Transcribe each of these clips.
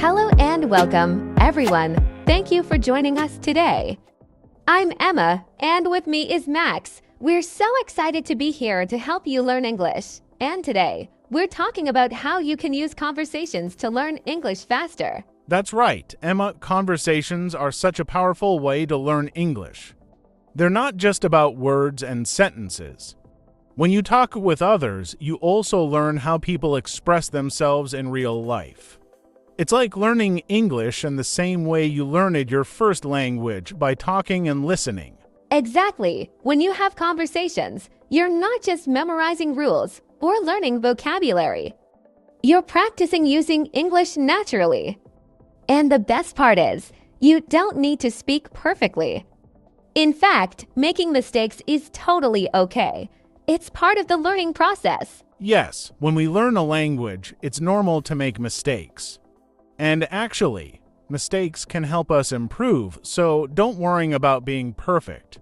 Hello and welcome, everyone. Thank you for joining us today. I'm Emma, and with me is Max. We're so excited to be here to help you learn English. And today, we're talking about how you can use conversations to learn English faster. That's right, Emma. Conversations are such a powerful way to learn English. They're not just about words and sentences. When you talk with others, you also learn how people express themselves in real life. It's like learning English in the same way you learned your first language, by talking and listening. Exactly. When you have conversations, you're not just memorizing rules or learning vocabulary. You're practicing using English naturally. And the best part is, you don't need to speak perfectly. In fact, making mistakes is totally okay. It's part of the learning process. Yes, when we learn a language, it's normal to make mistakes. And actually, mistakes can help us improve, so don't worry about being perfect.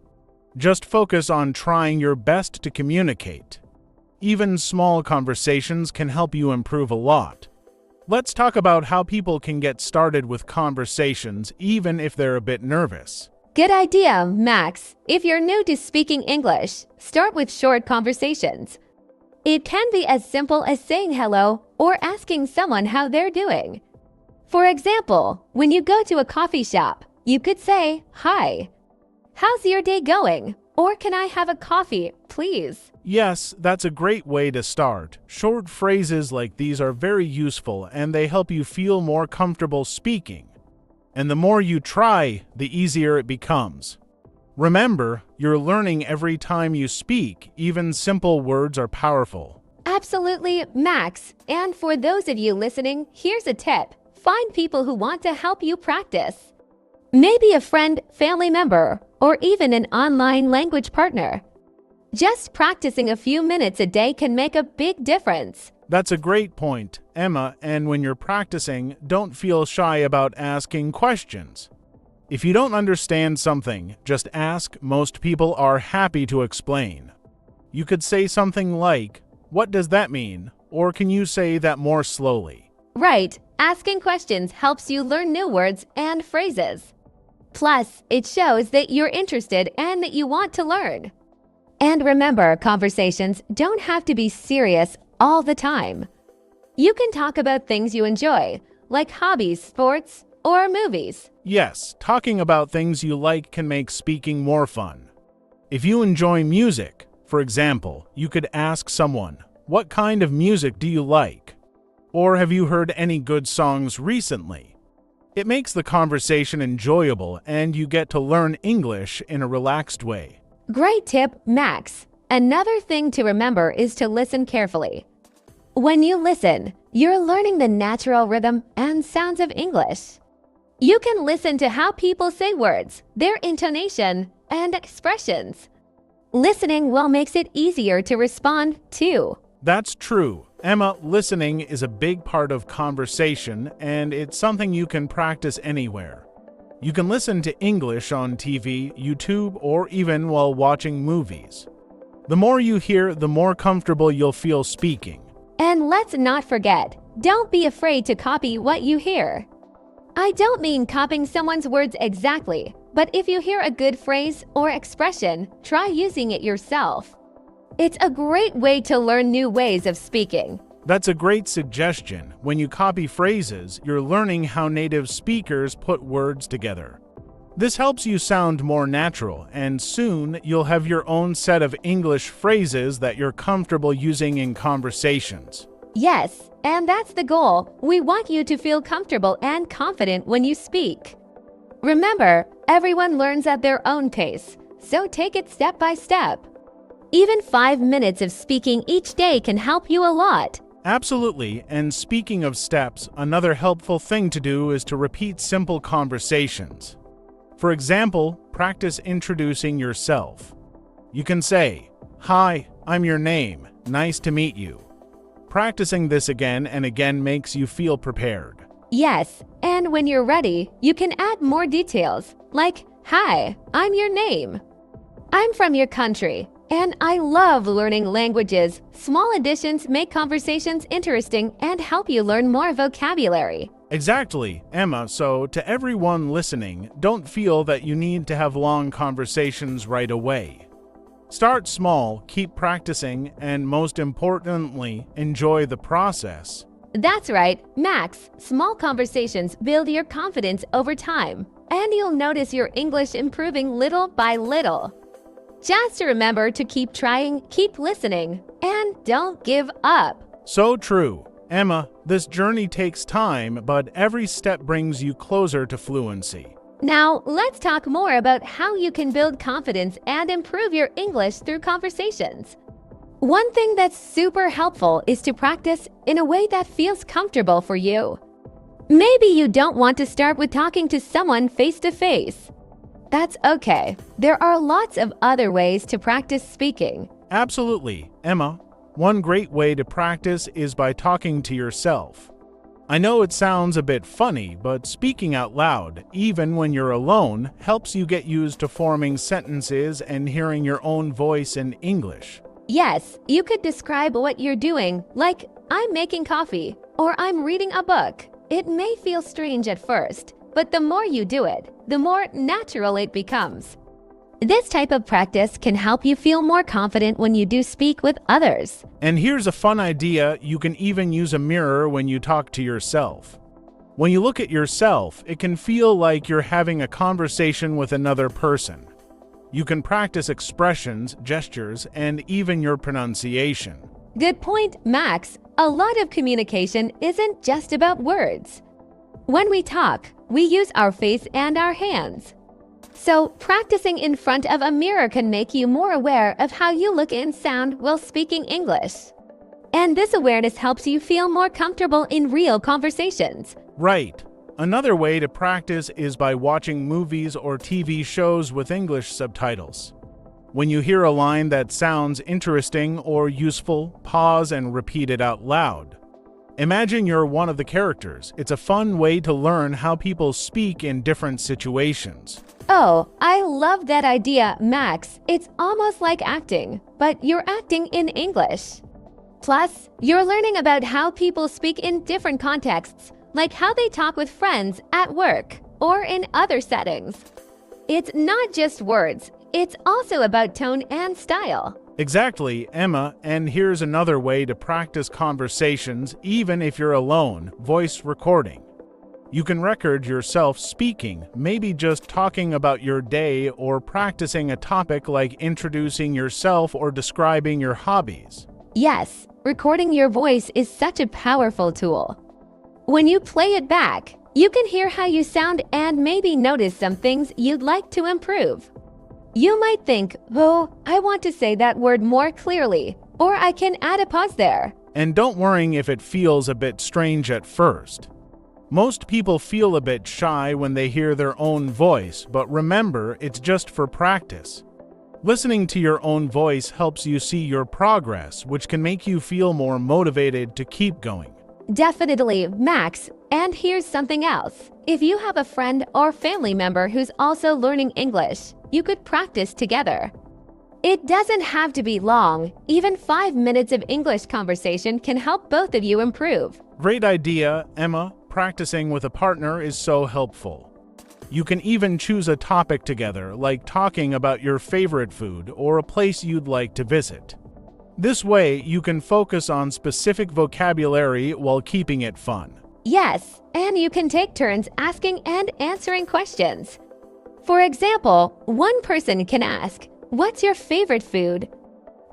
Just focus on trying your best to communicate. Even small conversations can help you improve a lot. Let's talk about how people can get started with conversations even if they're a bit nervous. Good idea, Max. If you're new to speaking English, start with short conversations. It can be as simple as saying hello or asking someone how they're doing. For example, when you go to a coffee shop, you could say, "Hi, how's your day going?" Or "Can I have a coffee, please?" Yes, that's a great way to start. Short phrases like these are very useful and they help you feel more comfortable speaking. And the more you try, the easier it becomes. Remember, you're learning every time you speak. Even simple words are powerful. Absolutely, Max. And for those of you listening, here's a tip. Find people who want to help you practice. Maybe a friend, family member, or even an online language partner. Just practicing a few minutes a day can make a big difference. That's a great point, Emma, and when you're practicing, don't feel shy about asking questions. If you don't understand something, just ask. Most people are happy to explain. You could say something like, "What does that mean?" Or can you say that more slowly? Right. Asking questions helps you learn new words and phrases. Plus, it shows that you're interested and that you want to learn. And remember, conversations don't have to be serious all the time. You can talk about things you enjoy, like hobbies, sports, or movies. Yes, talking about things you like can make speaking more fun. If you enjoy music, for example, you could ask someone, "What kind of music do you like?" Or "Have you heard any good songs recently?" It makes the conversation enjoyable and you get to learn English in a relaxed way. Great tip, Max. Another thing to remember is to listen carefully. When you listen, you're learning the natural rhythm and sounds of English. You can listen to how people say words, their intonation, and expressions. Listening well makes it easier to respond too. That's true. Emma, listening is a big part of conversation, and it's something you can practice anywhere. You can listen to English on TV, YouTube, or even while watching movies. The more you hear, the more comfortable you'll feel speaking. And let's not forget, don't be afraid to copy what you hear. I don't mean copying someone's words exactly, but if you hear a good phrase or expression, try using it yourself. It's a great way to learn new ways of speaking. That's a great suggestion. When you copy phrases, you're learning how native speakers put words together. This helps you sound more natural, and soon you'll have your own set of English phrases that you're comfortable using in conversations. Yes, and that's the goal. We want you to feel comfortable and confident when you speak. Remember, everyone learns at their own pace, so take it step by step. Even 5 minutes of speaking each day can help you a lot. Absolutely, and speaking of steps, another helpful thing to do is to repeat simple conversations. For example, practice introducing yourself. You can say, "Hi, I'm your name. Nice to meet you." Practicing this again and again makes you feel prepared. Yes, and when you're ready, you can add more details, like, "Hi, I'm your name. I'm from your country, And I love learning languages. Small additions make conversations interesting and help you learn more vocabulary. Exactly, Emma. So, to everyone listening, don't feel that you need to have long conversations right away. Start small, keep practicing, and most importantly, enjoy the process. That's right, Max. Small conversations build your confidence over time, and you'll notice your English improving little by little. Just remember to keep trying, keep listening, and don't give up. So true. Emma, this journey takes time, but every step brings you closer to fluency. Now, let's talk more about how you can build confidence and improve your English through conversations. One thing that's super helpful is to practice in a way that feels comfortable for you. Maybe you don't want to start with talking to someone face to face. That's okay. There are lots of other ways to practice speaking. Absolutely, Emma. One great way to practice is by talking to yourself. I know it sounds a bit funny, but speaking out loud, even when you're alone, helps you get used to forming sentences and hearing your own voice in English. Yes, you could describe what you're doing, like, I'm making coffee, or I'm reading a book. It may feel strange at first, but the more you do it, the more natural it becomes. This type of practice can help you feel more confident when you do speak with others. And here's a fun idea: you can even use a mirror when you talk to yourself. When you look at yourself, it can feel like you're having a conversation with another person. You can practice expressions, gestures, and even your pronunciation. Good point, Max. A lot of communication isn't just about words. When we talk, we use our face and our hands. So, practicing in front of a mirror can make you more aware of how you look and sound while speaking English. And this awareness helps you feel more comfortable in real conversations. Right. Another way to practice is by watching movies or TV shows with English subtitles. When you hear a line that sounds interesting or useful, pause and repeat it out loud. Imagine you're one of the characters. It's a fun way to learn how people speak in different situations. Oh, I love that idea, Max. It's almost like acting, but you're acting in English. Plus, you're learning about how people speak in different contexts, like how they talk with friends at work or in other settings. It's not just words, it's also about tone and style. Exactly, Emma, and here's another way to practice conversations even if you're alone: voice recording. You can record yourself speaking, maybe just talking about your day or practicing a topic like introducing yourself or describing your hobbies. Yes, recording your voice is such a powerful tool. When you play it back, you can hear how you sound and maybe notice some things you'd like to improve. You might think, oh, I want to say that word more clearly, or I can add a pause there. And don't worry if it feels a bit strange at first. Most people feel a bit shy when they hear their own voice, but remember, it's just for practice. Listening to your own voice helps you see your progress, which can make you feel more motivated to keep going. Definitely, Max. And here's something else. If you have a friend or family member who's also learning English, you could practice together. It doesn't have to be long. Even 5 minutes of English conversation can help both of you improve. Great idea, Emma. Practicing with a partner is so helpful. You can even choose a topic together, like talking about your favorite food or a place you'd like to visit. This way, you can focus on specific vocabulary while keeping it fun. Yes, and you can take turns asking and answering questions. For example, one person can ask, "What's your favorite food?"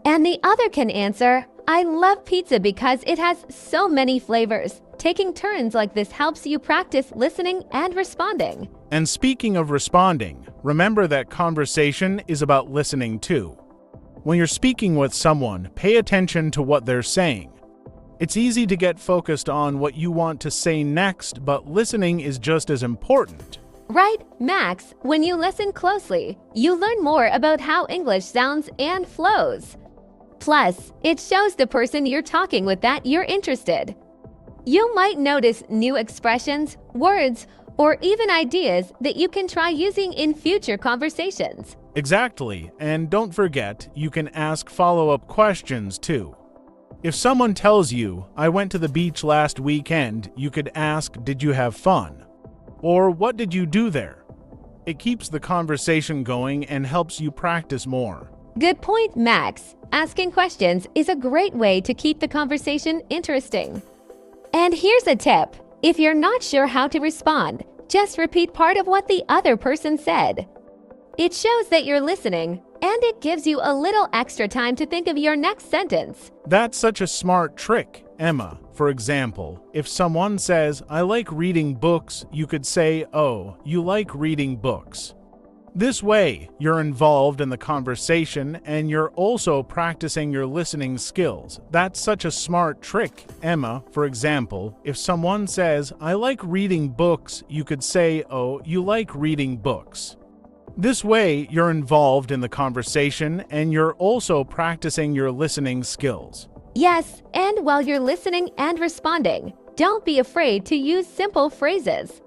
And the other can answer, "I love pizza because it has so many flavors." Taking turns like this helps you practice listening and responding. And speaking of responding, remember that conversation is about listening too. When you're speaking with someone, pay attention to what they're saying. It's easy to get focused on what you want to say next, but listening is just as important. Right, Max. When you listen closely, you learn more about how English sounds and flows. Plus, it shows the person you're talking with that you're interested. You might notice new expressions, words, or even ideas that you can try using in future conversations. Exactly, and don't forget, you can ask follow-up questions too. If someone tells you, I went to the beach last weekend, you could ask, did you have fun? Or what did you do there? It keeps the conversation going and helps you practice more. Good point, Max. Asking questions is a great way to keep the conversation interesting. And here's a tip. If you're not sure how to respond, just repeat part of what the other person said. It shows that you're listening, and it gives you a little extra time to think of your next sentence. That's such a smart trick, Emma. For example, if someone says, I like reading books, you could say, oh, you like reading books. This way, you're involved in the conversation and you're also practicing your listening skills. That's such a smart trick, Emma. For example, if someone says, I like reading books, you could say, oh, you like reading books. This way, you're involved in the conversation and you're also practicing your listening skills. Yes, and while you're listening and responding, don't be afraid to use simple phrases.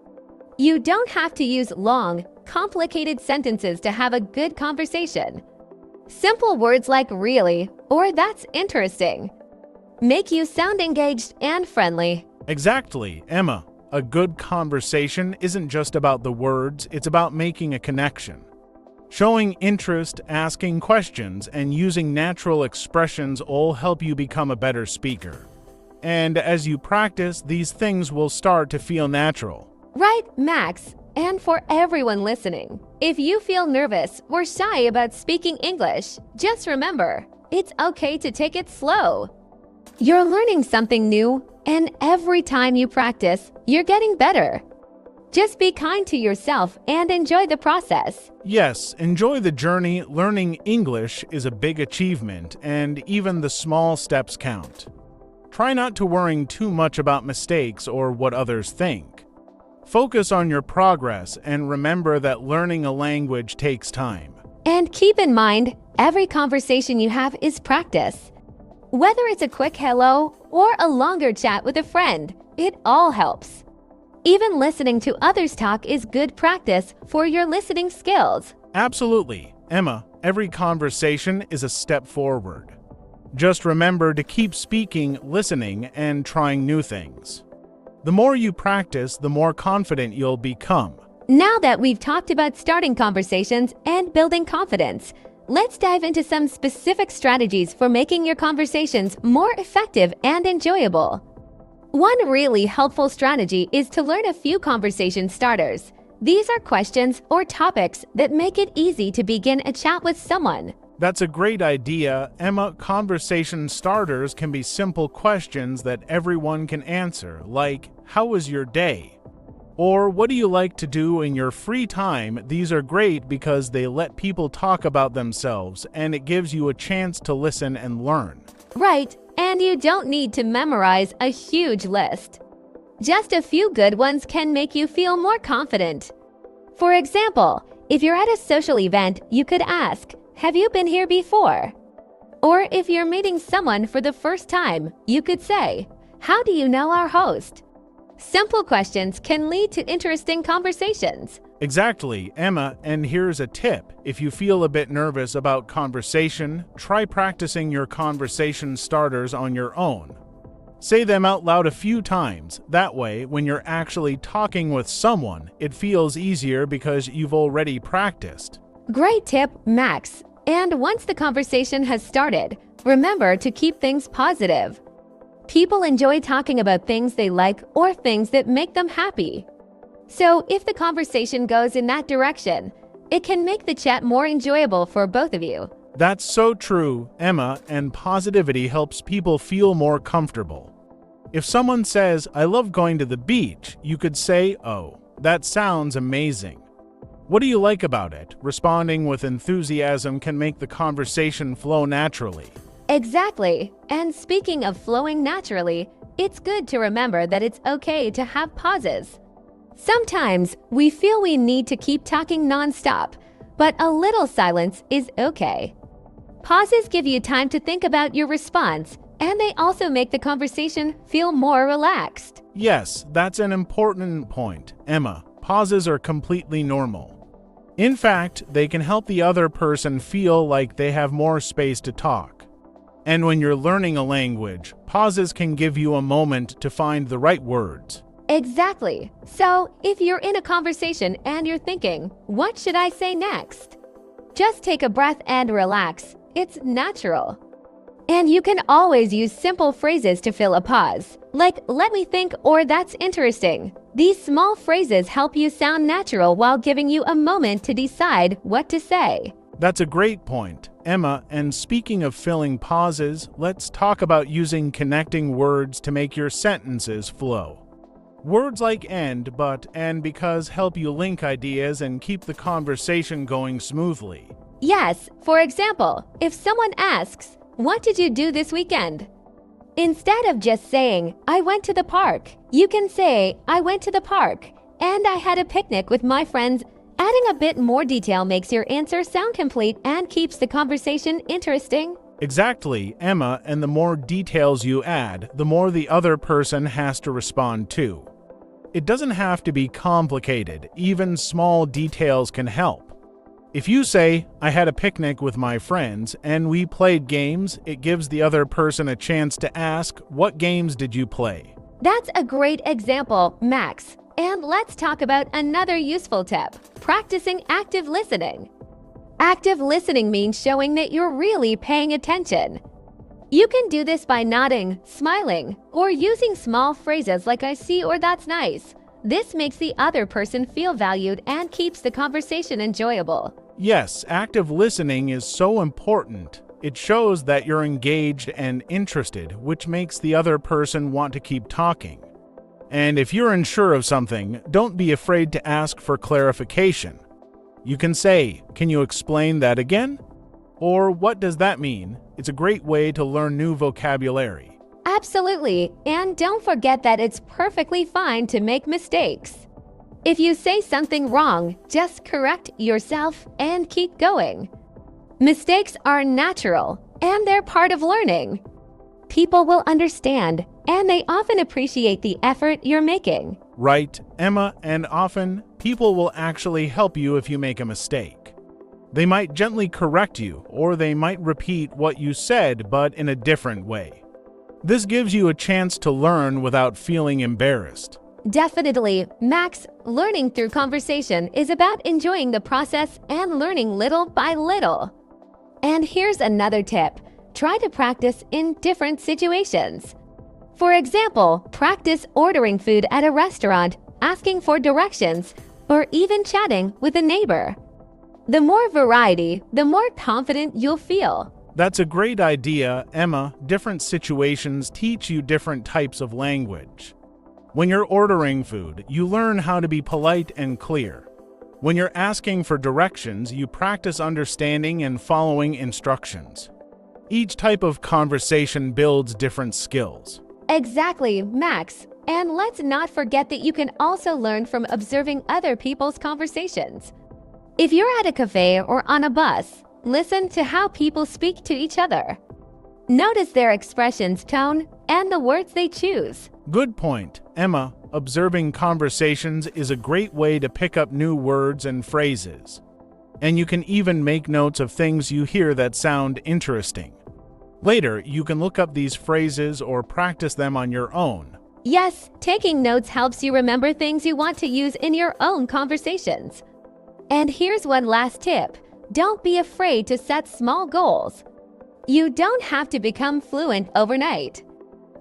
You don't have to use long, complicated sentences to have a good conversation. Simple words like really or that's interesting make you sound engaged and friendly. Exactly, Emma. A good conversation isn't just about the words, it's about making a connection. Showing interest, asking questions, and using natural expressions all help you become a better speaker. And as you practice, these things will start to feel natural. Right, Max? And for everyone listening, if you feel nervous or shy about speaking English, just remember, it's okay to take it slow. You're learning something new, and every time you practice, you're getting better. Just be kind to yourself and enjoy the process. Yes, enjoy the journey. Learning English is a big achievement, and even the small steps count. Try not to worry too much about mistakes or what others think. Focus on your progress and remember that learning a language takes time. And keep in mind, every conversation you have is practice. Whether it's a quick hello or a longer chat with a friend, it all helps. Even listening to others talk is good practice for your listening skills. Absolutely, Emma. Every conversation is a step forward. Just remember to keep speaking, listening, and trying new things. The more you practice, the more confident you'll become. Now that we've talked about starting conversations and building confidence, let's dive into some specific strategies for making your conversations more effective and enjoyable. One really helpful strategy is to learn a few conversation starters. These are questions or topics that make it easy to begin a chat with someone. That's a great idea, Emma. Conversation starters can be simple questions that everyone can answer, like, how was your day? Or what do you like to do in your free time? These are great because they let people talk about themselves and it gives you a chance to listen and learn. Right, and you don't need to memorize a huge list. Just a few good ones can make you feel more confident. For example, if you're at a social event, you could ask, have you been here before? Or if you're meeting someone for the first time, you could say, how do you know our host? Simple questions can lead to interesting conversations. Exactly, Emma, and here's a tip. If you feel a bit nervous about conversation, try practicing your conversation starters on your own. Say them out loud a few times. That way, when you're actually talking with someone, it feels easier because you've already practiced. Great tip, Max. And once the conversation has started, remember to keep things positive. People enjoy talking about things they like or things that make them happy. So if the conversation goes in that direction, it can make the chat more enjoyable for both of you. That's so true, Emma, and positivity helps people feel more comfortable. If someone says, I love going to the beach, you could say, oh, that sounds amazing. What do you like about it? Responding with enthusiasm can make the conversation flow naturally. Exactly. And speaking of flowing naturally, it's good to remember that it's okay to have pauses. Sometimes we feel we need to keep talking nonstop, but a little silence is okay. Pauses give you time to think about your response, and they also make the conversation feel more relaxed. Yes, that's an important point, Emma. Pauses are completely normal. In fact, they can help the other person feel like they have more space to talk. And when you're learning a language, pauses can give you a moment to find the right words. Exactly. So, if you're in a conversation and you're thinking, what should I say next? Just take a breath and relax. It's natural. And you can always use simple phrases to fill a pause, like let me think or that's interesting. These small phrases help you sound natural while giving you a moment to decide what to say. That's a great point, Emma, and speaking of filling pauses, let's talk about using connecting words to make your sentences flow. Words like and, but, and because help you link ideas and keep the conversation going smoothly. Yes, for example, if someone asks, what did you do this weekend? Instead of just saying, I went to the park, you can say, I went to the park, and I had a picnic with my friends. Adding a bit more detail makes your answer sound complete and keeps the conversation interesting. Exactly, Emma, and the more details you add, the more the other person has to respond to. It doesn't have to be complicated, even small details can help. If you say, I had a picnic with my friends and we played games, it gives the other person a chance to ask, what games did you play? That's a great example, Max. And let's talk about another useful tip, practicing active listening. Active listening means showing that you're really paying attention. You can do this by nodding, smiling, or using small phrases like I see or that's nice. This makes the other person feel valued and keeps the conversation enjoyable. Yes, active listening is so important. It shows that you're engaged and interested, which makes the other person want to keep talking. And if you're unsure of something, don't be afraid to ask for clarification. You can say, can you explain that again? Or what does that mean? It's a great way to learn new vocabulary. Absolutely, and don't forget that it's perfectly fine to make mistakes. If you say something wrong, just correct yourself and keep going. Mistakes are natural, and they're part of learning. People will understand, and they often appreciate the effort you're making. Right, Emma, and often people will actually help you if you make a mistake. They might gently correct you, or they might repeat what you said but in a different way. This gives you a chance to learn without feeling embarrassed. Definitely, Max, learning through conversation is about enjoying the process and learning little by little. And here's another tip. Try to practice in different situations. For example, practice ordering food at a restaurant, asking for directions, or even chatting with a neighbor. The more variety, the more confident you'll feel. That's a great idea, Emma. Different situations teach you different types of language. When you're ordering food, you learn how to be polite and clear. When you're asking for directions, you practice understanding and following instructions. Each type of conversation builds different skills. Exactly, Max. And let's not forget that you can also learn from observing other people's conversations. If you're at a cafe or on a bus, listen to how people speak to each other. Notice their expressions, tone, and the words they choose. Good point, Emma. Observing conversations is a great way to pick up new words and phrases. And you can even make notes of things you hear that sound interesting. Later, you can look up these phrases or practice them on your own. Yes, taking notes helps you remember things you want to use in your own conversations. And here's one last tip. Don't be afraid to set small goals. You don't have to become fluent overnight.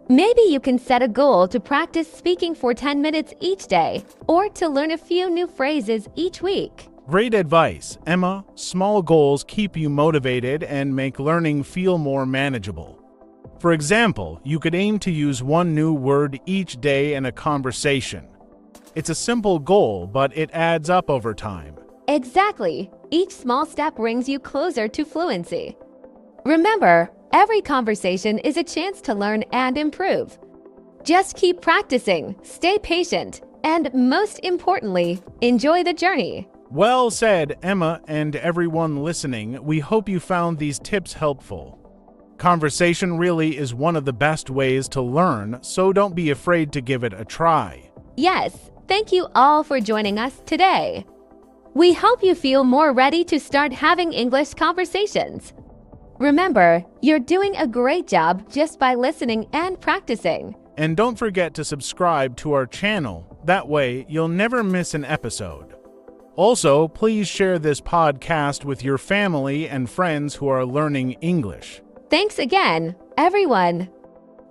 Maybe you can set a goal to practice speaking for 10 minutes each day, or to learn a few new phrases each week. Great advice, Emma. Small goals keep you motivated and make learning feel more manageable. For example, you could aim to use one new word each day in a conversation. It's a simple goal, but it adds up over time. Exactly. Each small step brings you closer to fluency. Remember, every conversation is a chance to learn and improve. Just keep practicing, stay patient, and most importantly, enjoy the journey. Well said, Emma, and everyone listening. We hope you found these tips helpful. Conversation really is one of the best ways to learn, so don't be afraid to give it a try. Yes, thank you all for joining us today. We hope you feel more ready to start having English conversations. Remember, you're doing a great job just by listening and practicing. And don't forget to subscribe to our channel. That way, you'll never miss an episode. Also, please share this podcast with your family and friends who are learning English. Thanks again, everyone.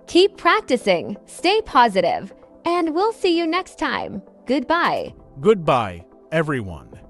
Keep practicing, stay positive, and we'll see you next time. Goodbye. Goodbye, everyone.